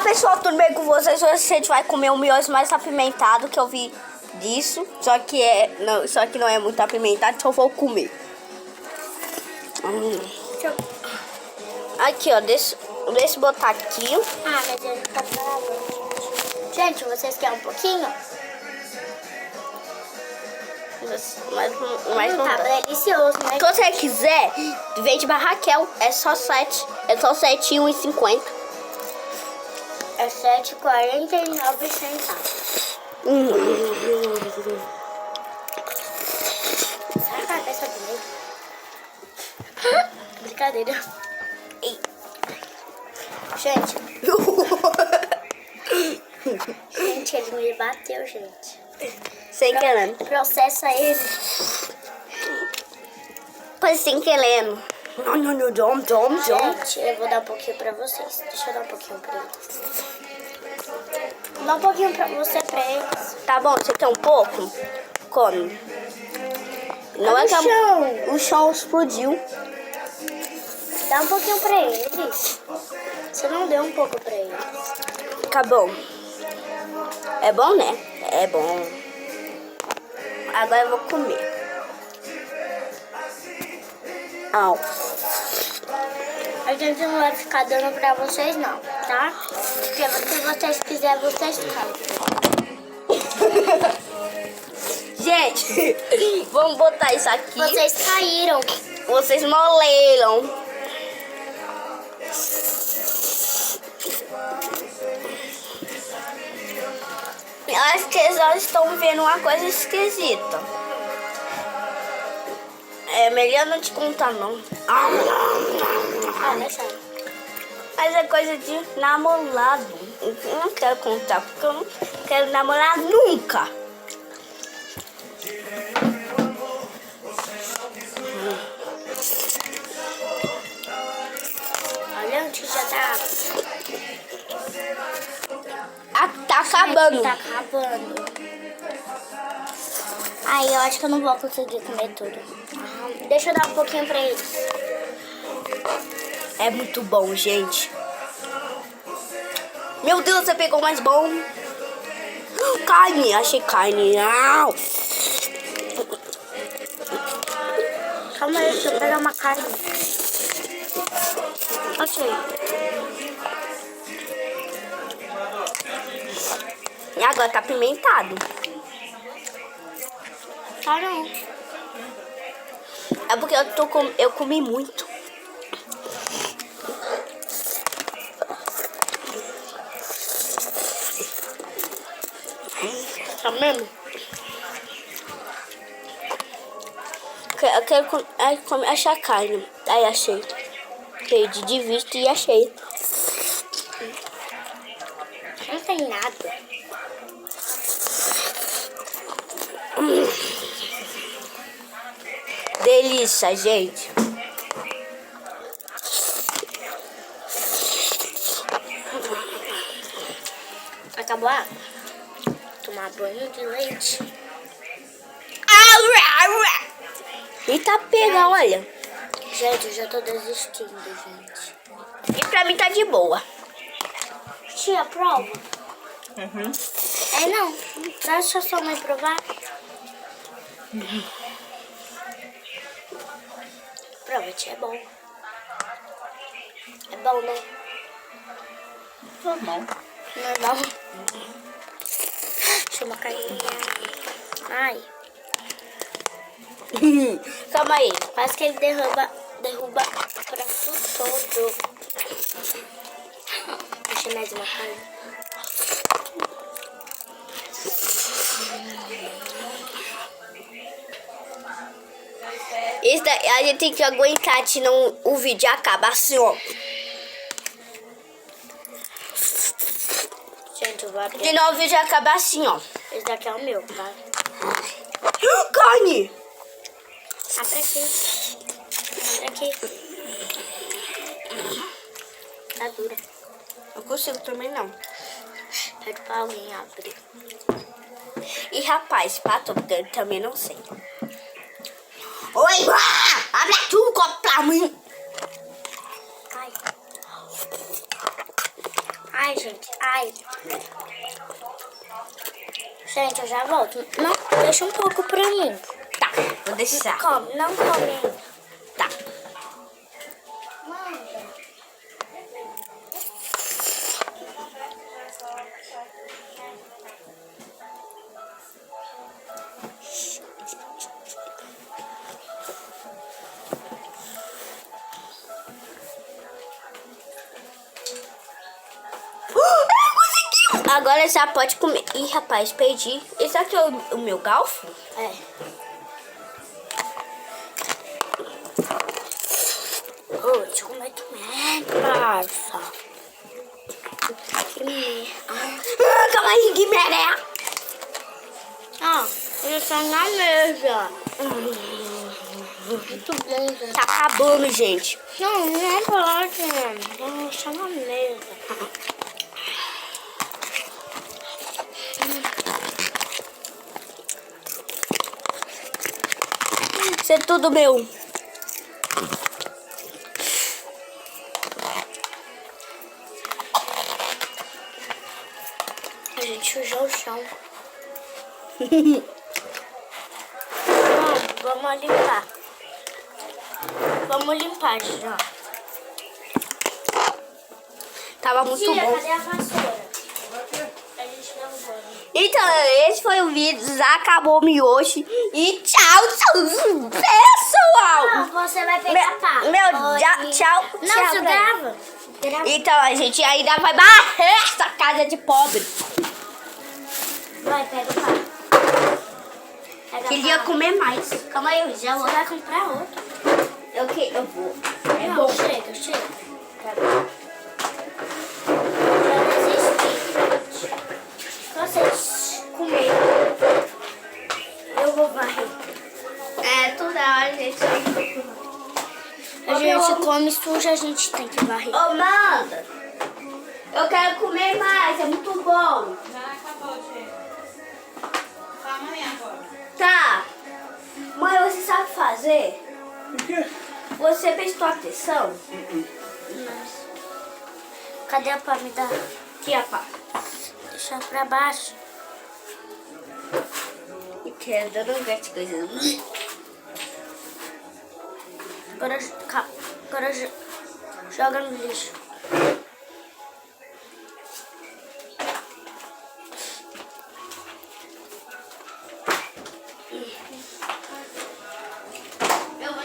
pessoal, tudo bem com vocês? Hoje a gente vai comer o miojo mais apimentado que eu vi disso. Só que não é muito apimentado, só vou comer. Aqui, ó, deixa eu botar aqui. Ah, mas ele tá parado. Gente, vocês querem um pouquinho? Mas não tá dá. delicioso, né? Se você quiser, vende pra Raquel, é só 7,50. É R$7,49. Sai a cabeça dele. Brincadeira. Ei. Gente. Gente, ele me bateu, gente. Sem querendo. Processa ele. Pois sem querendo. Gente, eu vou dar um pouquinho pra vocês. Deixa eu dar um pouquinho pra eles. Vou dar um pouquinho pra você, pra eles. Tá bom, você quer um pouco? Come. Não é que o chão explodiu. Dá um pouquinho pra eles. Você não deu um pouco pra eles. Tá bom. É bom, né? É bom. Agora eu vou comer. Au. A gente não vai ficar dando pra vocês, não, tá? Porque se vocês quiserem, vocês caem. Gente, vamos botar isso aqui. Vocês caíram. Vocês moleram. Eu acho que eles já estão vendo uma coisa esquisita. É melhor não te contar, não. Ah, deixa. Mas é coisa de namorado. Eu não quero contar, porque eu não quero namorar nunca. Olha onde já tá. Tá acabando. Tá acabando. Aí eu acho que eu não vou conseguir comer tudo. Deixa eu dar um pouquinho pra eles. É muito bom, gente. Meu Deus, você pegou mais bom. Carne, achei carne. Au. Calma aí, deixa eu pegar uma carne. Achei. E agora tá apimentado. Tá não. É porque eu comi muito. Tá vendo? Eu quero achar carne. Aí achei. Perdi de vista e achei. Não tem nada. Delícia, gente. Acabou a água. Tomar banho de leite. E tá pega, olha. Gente, eu já tô desistindo, gente. E pra mim tá de boa. Tia, prova. É não. Deixa a sua mãe provar. Prova, tia, é bom. É bom, né? Normal. Normal. Chama a carninha. Ai. Calma aí. Quase que ele derruba o prato todo. Deixa mais uma carne. Isso daí, a gente tem que aguentar, senão o vídeo acaba assim, ó. Gente, eu vou abrir. Senão o vídeo acaba assim, ó. Esse daqui é o meu, tá? Carne! Abre aqui. Abre aqui. Tá dura. Não consigo também, não. Pede pra alguém abrir. E rapaz, pato, porque eu também não sei. Oi, abre aqui um copo pra mim. Ai. Ai, gente. Ai. Gente, eu já volto. Não, deixa um pouco pra mim. Tá, vou deixar. Come, não come ainda. Tá. Agora já pode comer. Ih, rapaz, perdi. Esse aqui é o meu garfo? É. Oh, deixa eu comer também, parça. Que merda. Calma aí, que merda. Ah, ele tá na mesa. Muito bem, gente. Tá acabando, gente. Não, não pode. Vamos deixar na mesa. Isso é tudo meu. A gente sujou o chão. Vamos limpar. Vamos limpar, já. Tava muito Tia, bom. cadê a vassoura? A gente não vai. Então, esse foi o vídeo. Já acabou o miojo. E tchau, pessoal. Não, você vai pegar pá. Tchau, tchau. Não, tchau, você grava. Grava. Então, a gente ainda vai barrer essa casa de pobre. Vai, pega o pá. Pega Queria pá. comer mais. Calma aí, eu já vou. Você vai comprar outro. Eu vou. É Não, bom. chega. Já desisti. Se vocês comerem, eu vou varrer. É, toda hora a gente... A gente come suja, a gente tem que varrer. Ô, Amanda, eu quero comer mais, é muito bom. Já acabou, Tchê. Só amanhã agora. Tá. Mãe, você sabe fazer? O quê? Você prestou atenção? Cadê a pá? Me dá. Aqui, a pá. Deixa pra baixo. E quero dando grandes coisas. Agora joga no lixo. Eu vou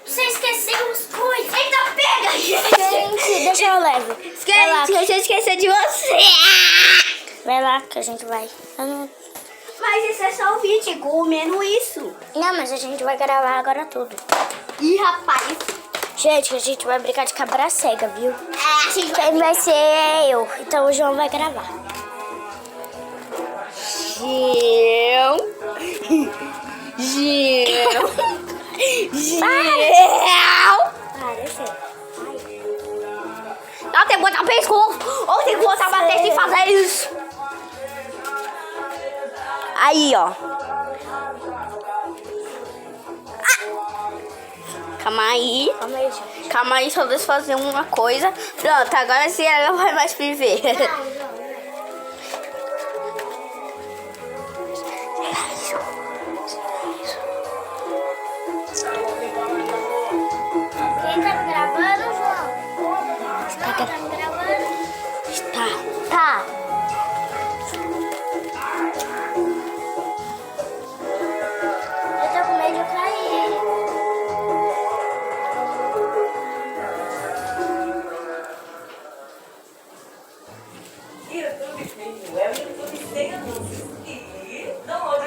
Você esqueceu as coisas. Então pega, Gente, deixa eu levo. Vai lá, Deixa eu esquecer de você. vai lá que a gente vai. Eu não... Mas isso é só o vídeo, comendo isso. Não, mas a gente vai gravar agora tudo. Ih, rapaz. Gente, a gente vai brincar de cabra cega, viu? É, a gente Quem vai ser eu. Então o João vai gravar. Gil. Para, sério. Não, tem que botar o pescoço. Ou tem que botar a testa e fazer isso. Aí, ó. Calma aí. Calma aí, gente. Calma aí, só deixa eu fazer uma coisa. Pronto, agora sim ela vai mais viver. Quem tá gravando, João? Tá gravando? Tá. Eu tô com medo de cair.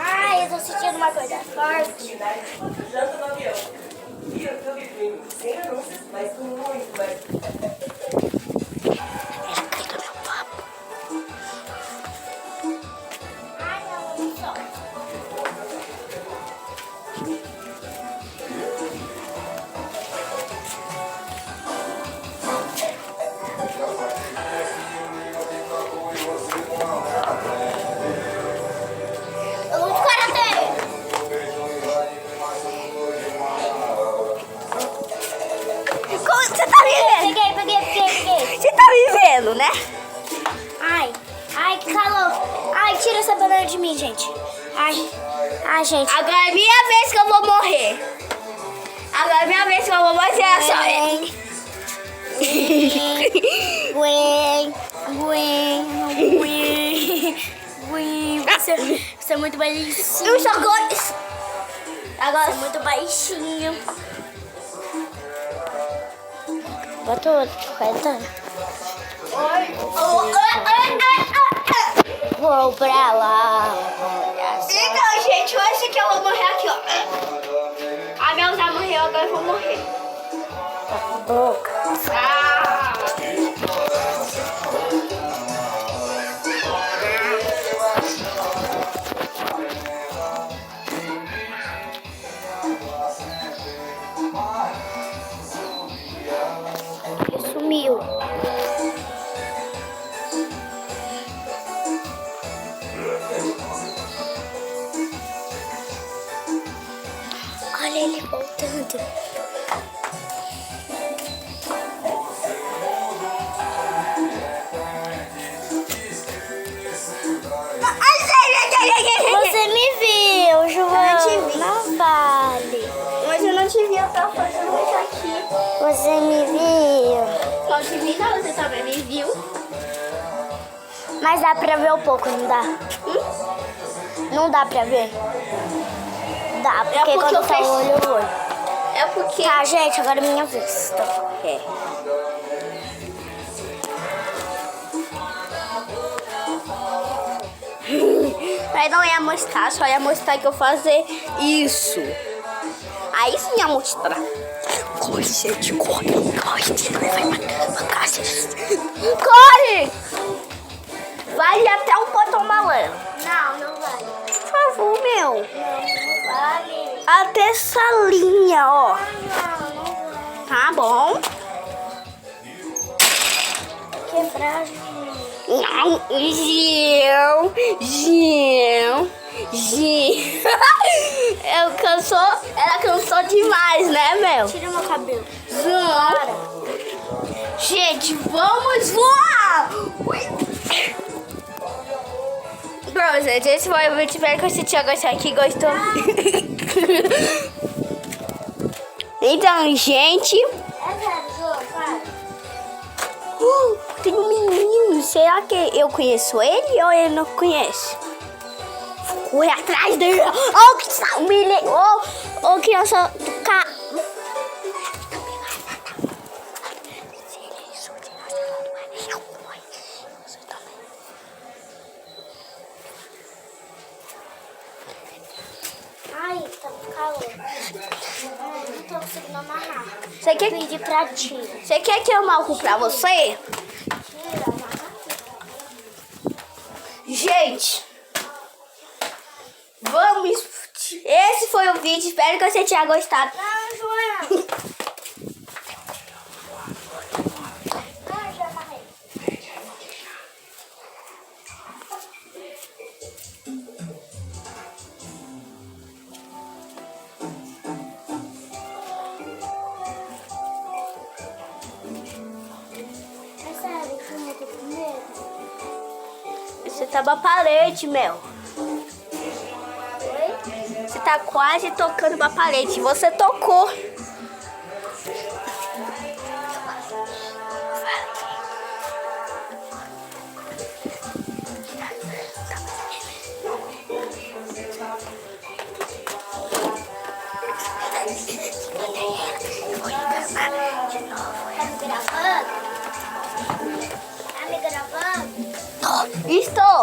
Ai, eu tô sentindo uma coisa forte. Janta no avião. YouTube Premium, sem anúncios, mas com muito mais. Ai, não, só. Eu luto karatê. Você tá me vendo? Peguei. Você tá me vendo, né? Ai, que calor. Ai, tira essa banana de mim, gente. Ai, gente. Agora é minha vez que eu vou morrer. Agora é minha vez que eu vou morrer. É só... Você é muito baixinho. Eu só gosto. Agora Você é muito baixinho. Bota outro, Caetano. Vou pra lá. Então, gente, hoje que eu vou morrer aqui, ó. A minha já morreu, agora eu vou morrer. Boca. Ele sumiu. Olha ele voltando. Você me viu, João. Eu te vi. Não vale. Mas eu não te vi, eu tava fazendo isso aqui. Você me viu. Não te vi, não, você também me viu. Mas dá pra ver um pouco, não dá? Não dá pra ver? Dá, porque, porque quando eu tá fech- o olho, eu olho. É porque... Tá, gente, agora é minha vez. Tá. É. Mas não ia mostrar, só ia mostrar que eu fazer isso. Aí sim ia mostrar. Corre, gente, corre. Vai pra casa. Corre! Vai até o portão malandro. Não vale. Por favor, meu. Não vale. Até essa linha, ó. Não vale. Tá bom. Quebrar. Não, Ela cansou demais, né, Mel? Tira meu cabelo. Não. Gente, vamos voar! Bom, gente, esse foi o vídeo. Espero que você tenha gostado aqui. Gostou? Então, gente... É sério, João, para. Tem um menino. Será que eu conheço ele ou ele não conhece? Vou correr atrás dele. Oh, que está humilhando. Oh, criança do carro. Ai, tá com calor. Não tô conseguindo amarrar. Você quer, Pedir pra ti. você quer que eu marco pra você? Tira, amarra. Gente, vamos. Esse foi o vídeo. Espero que você tenha gostado. Não, João. Não, já amarrei. É sério, João, eu tô com medo. Você tá na parede, Mel. Oi? Você tá quase tocando pra parede. Você tocou. Tá me gravando? Tá me gravando? Estou.